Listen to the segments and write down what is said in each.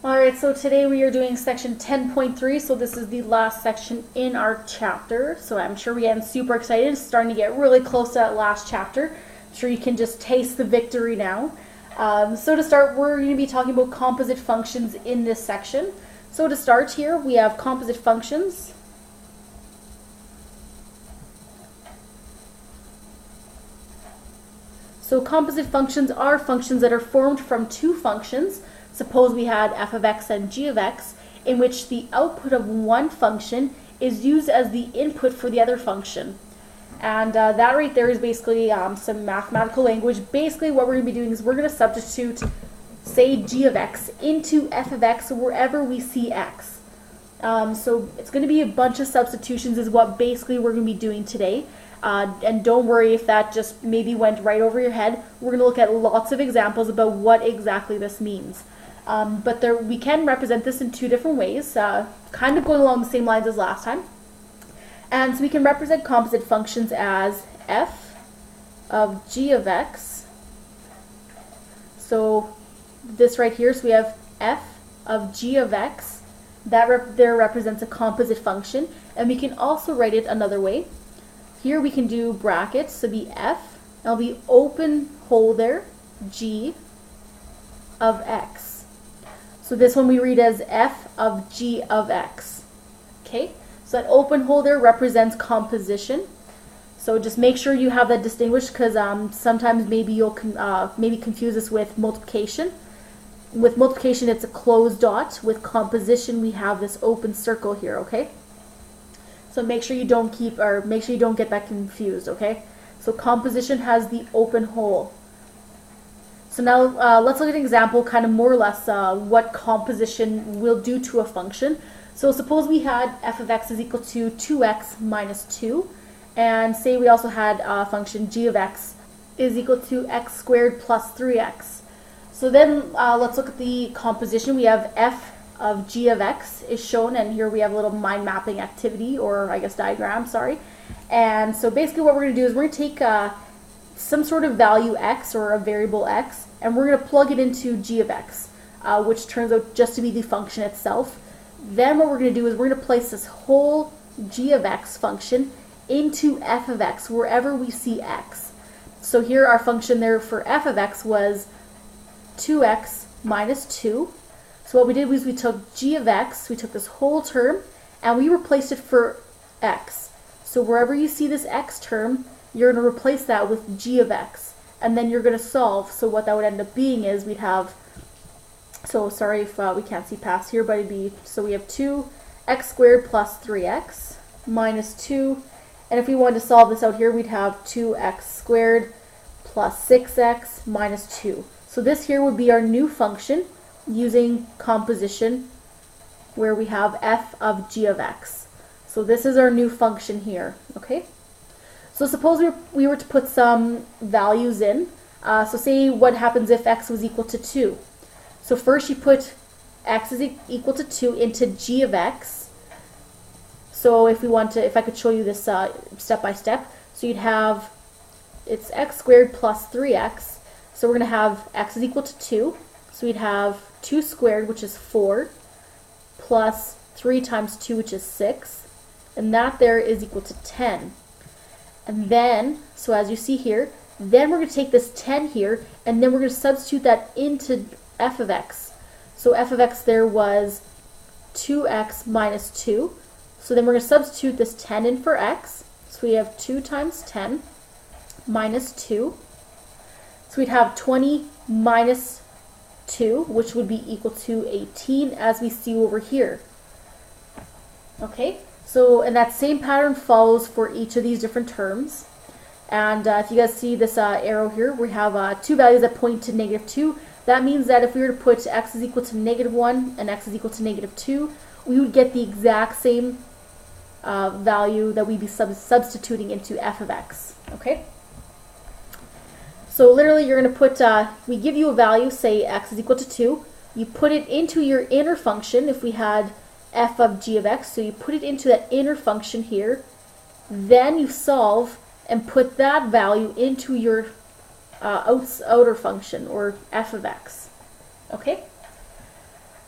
Alright, so today we are doing section 10.3, so this is the last section in our chapter. So I'm sure we're getting super excited, it's starting to get really close to that last chapter. I'm sure you can just taste the victory now. So to start, we're going to be talking about composite functions in this section. So to start here, we have composite functions. So composite functions are functions that are formed from two functions. Suppose we had f of x and g of x, in which the output of one function is used as the input for the other function. And that right there is basically some mathematical language. Basically what we're going to be doing is we're going to substitute, say, g of x into f of x wherever we see x. So it's going to be a bunch of substitutions is what basically we're going to be doing today. And don't worry if that just maybe went right over your head. We're going to look at lots of examples about what exactly this means. But we can represent this in two different ways, kind of going along the same lines as last time. And so we can represent composite functions as f of g of x. So this right here, so we have f of g of x. That there represents a composite function. And we can also write it another way. Here we can do brackets, so be f, and it'll be open hole there, g of x. So this one we read as f of g of x. Okay, so that open hole there represents composition. So just make sure you have that distinguished, because sometimes maybe you'll maybe confuse this with multiplication. With multiplication it's a closed dot. With composition we have this open circle here, okay? So make sure you don't get that confused, okay? So composition has the open hole. So now let's look at an example, kind of more or less what composition will do to a function. So suppose we had f of x is equal to 2x minus 2, and say we also had a function g of x is equal to x squared plus 3x. So then let's look at the composition. We have f of g of x is shown, and here we have a little mind mapping activity, or I guess diagram, sorry. And so basically what we're going to do is we're going to take some sort of value x, or a variable x, and we're going to plug it into g of x, which turns out just to be the function itself. Then what we're going to do is we're going to place this whole g of x function into f of x wherever we see x. So here our function there for f of x was 2x minus 2. So what we did was we took g of x, we took this whole term, and we replaced it for x. So wherever you see this x term, you're going to replace that with g of x. And then you're going to solve. So what that would end up being is we'd have, so sorry if we can't see past here, but it'd be, so we have 2x squared plus 3x minus 2. And if we wanted to solve this out here, we'd have 2x squared plus 6x minus 2. So this here would be our new function, using composition, where we have f of g of x. So this is our new function here, okay? So suppose we were to put some values in. So say what happens if x was equal to 2. So first you put x is equal to 2 into g of x. So if I could show you this step by step. So you'd have, it's x squared plus 3x. So we're going to have x is equal to 2. So we'd have 2 squared, which is 4, plus 3 times 2, which is 6. And that there is equal to 10. And then, so as you see here, then we're going to take this 10 here, and then we're going to substitute that into f of x. So f of x there was 2x minus 2. So then we're going to substitute this 10 in for x. So we have 2 times 10 minus 2. So we'd have 20 minus 2, which would be equal to 18, as we see over here. Okay, so and that same pattern follows for each of these different terms. And if you guys see this arrow here, we have two values that point to negative 2. That means that if we were to put x is equal to negative 1 and x is equal to negative 2, we would get the exact same value that we'd be substituting into f of x. Okay. So literally you're going to put, we give you a value, say x is equal to 2. You put it into your inner function if we had f of g of x. So you put it into that inner function here. Then you solve and put that value into your outer function, or f of x. Okay?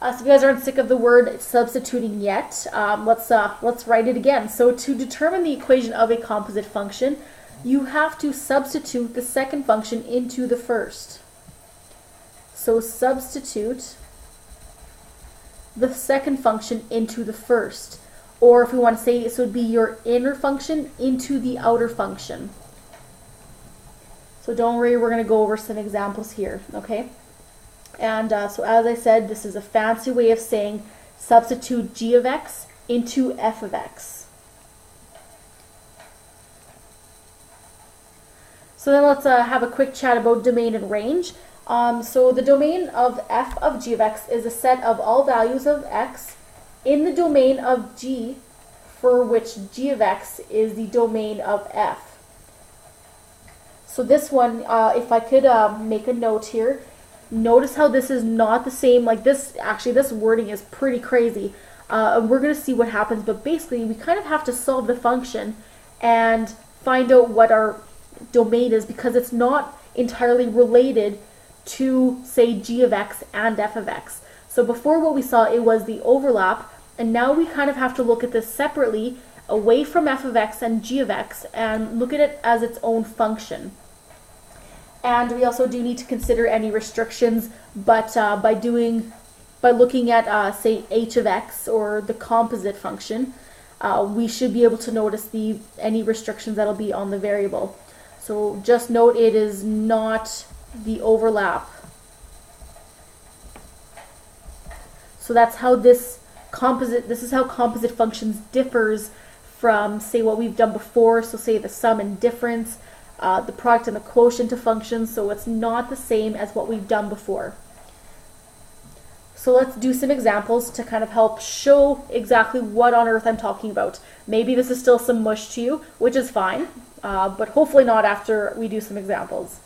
So if you guys aren't sick of the word substituting yet, let's write it again. So to determine the equation of a composite function, you have to substitute the second function into the first. So substitute the second function into the first. Or if we want to say, so it would be your inner function into the outer function. So don't worry, we're going to go over some examples here, okay? And so as I said, this is a fancy way of saying substitute g of x into f of x. So then let's have a quick chat about domain and range. So the domain of f of g of x is a set of all values of x in the domain of g for which g of x is the domain of f. So this one, if I could make a note here, notice how this is not the same, like this, actually this wording is pretty crazy. We're going to see what happens, but basically we kind of have to solve the function and find out what our domain is because it's not entirely related to, say, g of x and f of x. So before what we saw, it was the overlap, and now we kind of have to look at this separately, away from f of x and g of x, and look at it as its own function. And we also do need to consider any restrictions, but by looking at, say, h of x or the composite function, we should be able to notice any restrictions that'll be on the variable. So just note it is not the overlap. So that's how this is how composite functions differs from, say, what we've done before. So say the sum and difference, the product and the quotient of functions, so it's not the same as what we've done before. So let's do some examples to kind of help show exactly what on earth I'm talking about. Maybe this is still some mush to you, which is fine, but hopefully not after we do some examples.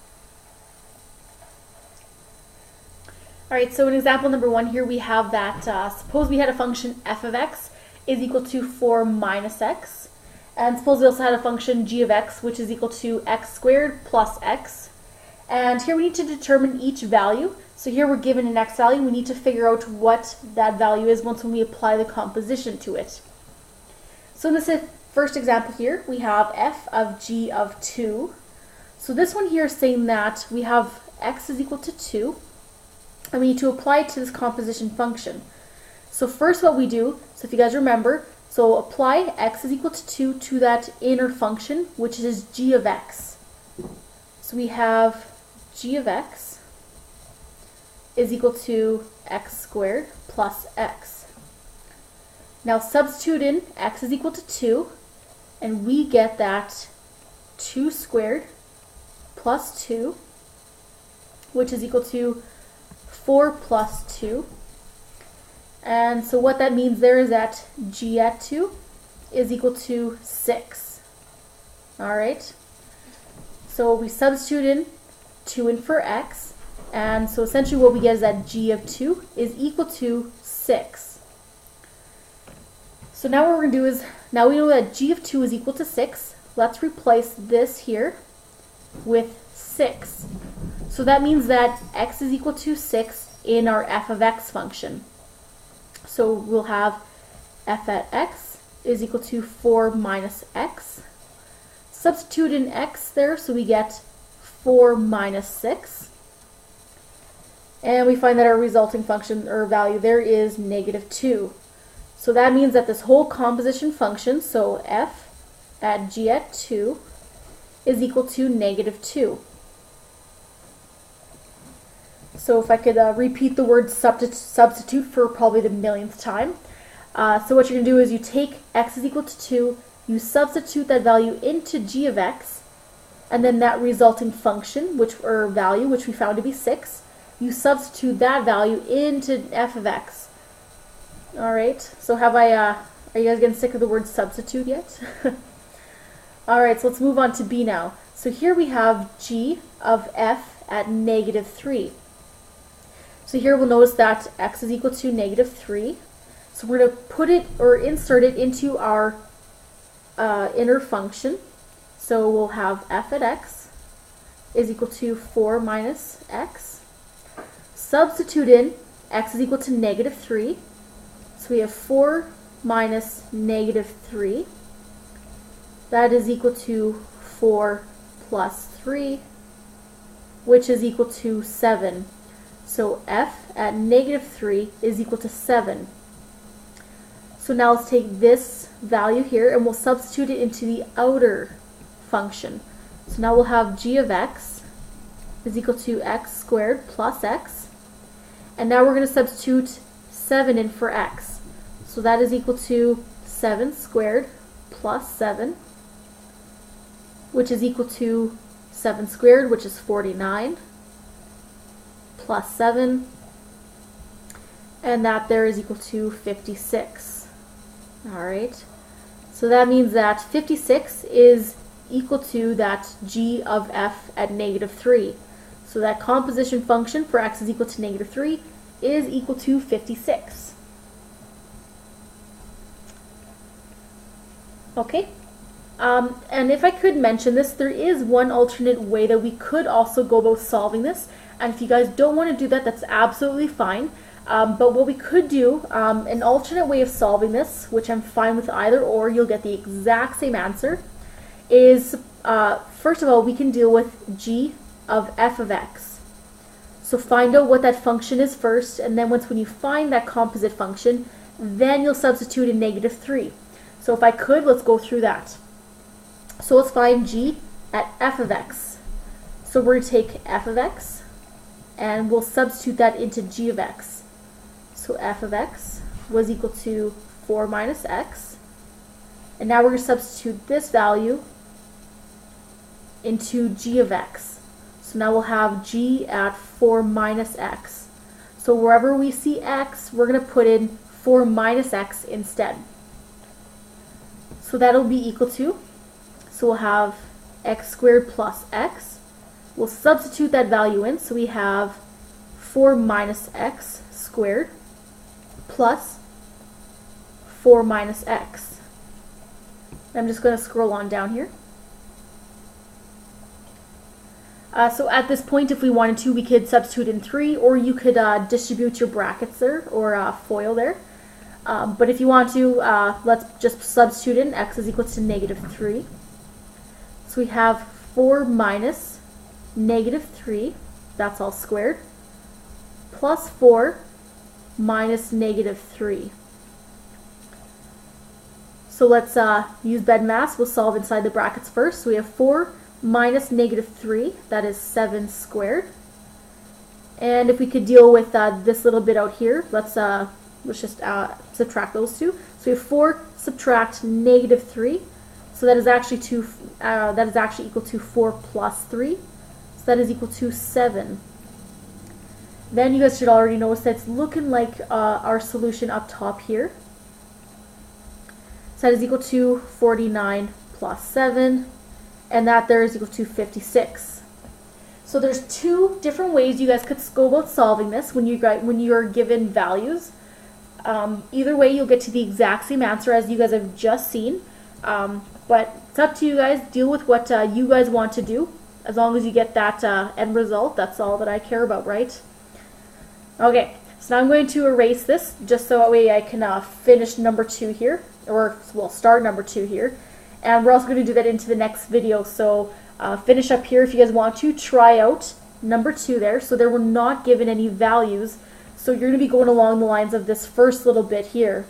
Alright, so in example number 1 here we have that, suppose we had a function f of x is equal to 4 minus x. And suppose we also had a function g of x, which is equal to x squared plus x. And here we need to determine each value. So here we're given an x value, and we need to figure out what that value is once we apply the composition to it. So in this first example here, we have f of g of 2. So this one here is saying that we have x is equal to 2, and we need to apply it to this composition function. So first what we do, so if you guys remember, so apply x is equal to 2 to that inner function, which is g of x. So we have g of x is equal to x squared plus x. Now substitute in x is equal to 2, and we get that 2 squared plus 2, which is equal to 4 plus 2. And so what that means there is that g at 2 is equal to 6. Alright, so we substitute in 2 in for x, and so essentially what we get is that g of 2 is equal to 6. So now what we're going to do is, now we know that g of 2 is equal to 6, let's replace this here with 6. So that means that x is equal to 6 in our f of x function. So we'll have f at x is equal to 4 minus x. Substitute in x there, so we get 4 minus 6. And we find that our resulting function or value there is negative 2. So that means that this whole composition function, so f at g at 2, is equal to negative 2. So if I could repeat the word substitute for probably the millionth time. So what you're going to do is you take x is equal to 2, you substitute that value into g of x, and then that resulting function, or value, which we found to be 6, you substitute that value into f of x. Alright, so are you guys getting sick of the word substitute yet? Alright, so let's move on to B now. So here we have g of f at negative 3. So here we'll notice that x is equal to negative 3. So we're going to put it or insert it into our inner function. So we'll have f at x is equal to 4 minus x. Substitute in x is equal to negative 3. So we have 4 minus negative 3. That is equal to 4 plus 3, which is equal to 7. So f at negative 3 is equal to 7. So now let's take this value here and we'll substitute it into the outer function. So now we'll have g of x is equal to x squared plus x. And now we're going to substitute 7 in for x. So that is equal to 7 squared plus 7, which is equal to 7 squared, which is 49, plus 7, and that there is equal to 56. Alright, so that means that 56 is equal to that g of f at negative 3. So that composition function for x is equal to negative 3 is equal to 56. Okay, and if I could mention this, there is one alternate way that we could also go about solving this. And if you guys don't want to do that, that's absolutely fine. But what we could do, an alternate way of solving this, which I'm fine with either or, you'll get the exact same answer, is first of all, we can deal with g of f of x. So find out what that function is first, and then when you find that composite function, then you'll substitute in negative 3. So if I could, let's go through that. So let's find g at f of x. So we're going to take f of x, and we'll substitute that into g of x. So f of x was equal to 4 minus x. And now we're going to substitute this value into g of x. So now we'll have g at 4 minus x. So wherever we see x, we're going to put in 4 minus x instead. So that'll be equal to, so we'll have x squared plus x. We'll substitute that value in, so we have 4 minus x squared plus 4 minus x. I'm just going to scroll on down here. So at this point, if we wanted to, we could substitute in 3, or you could distribute your brackets there, or FOIL there. But if you want to, let's just substitute in x is equal to negative 3. So we have 4 minus negative 3, that's all squared, plus 4 minus negative 3. So let's use BEDMAS. We'll solve inside the brackets first. So we have 4 minus negative 3, that is 7 squared. And if we could deal with this little bit out here, let's just subtract those two. So we have 4 subtract negative 3. So that is actually equal to 4 plus 3. So that is equal to 7. Then you guys should already notice that it's looking like our solution up top here. So that is equal to 49 plus 7, and that there is equal to 56. So there's 2 different ways you guys could go about solving this when you're given values. Either way, you'll get to the exact same answer as you guys have just seen. But it's up to you guys. Deal with what you guys want to do. As long as you get that end result, that's all that I care about, right? Okay, so now I'm going to erase this just so that way I can finish number 2 here, or well, start number 2 here. And we're also going to do that into the next video. So finish up here if you guys want to. Try out number 2 there. So there were not given any values. So you're going to be going along the lines of this first little bit here.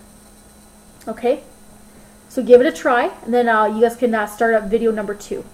Okay? So give it a try, and then you guys can start up video number 2.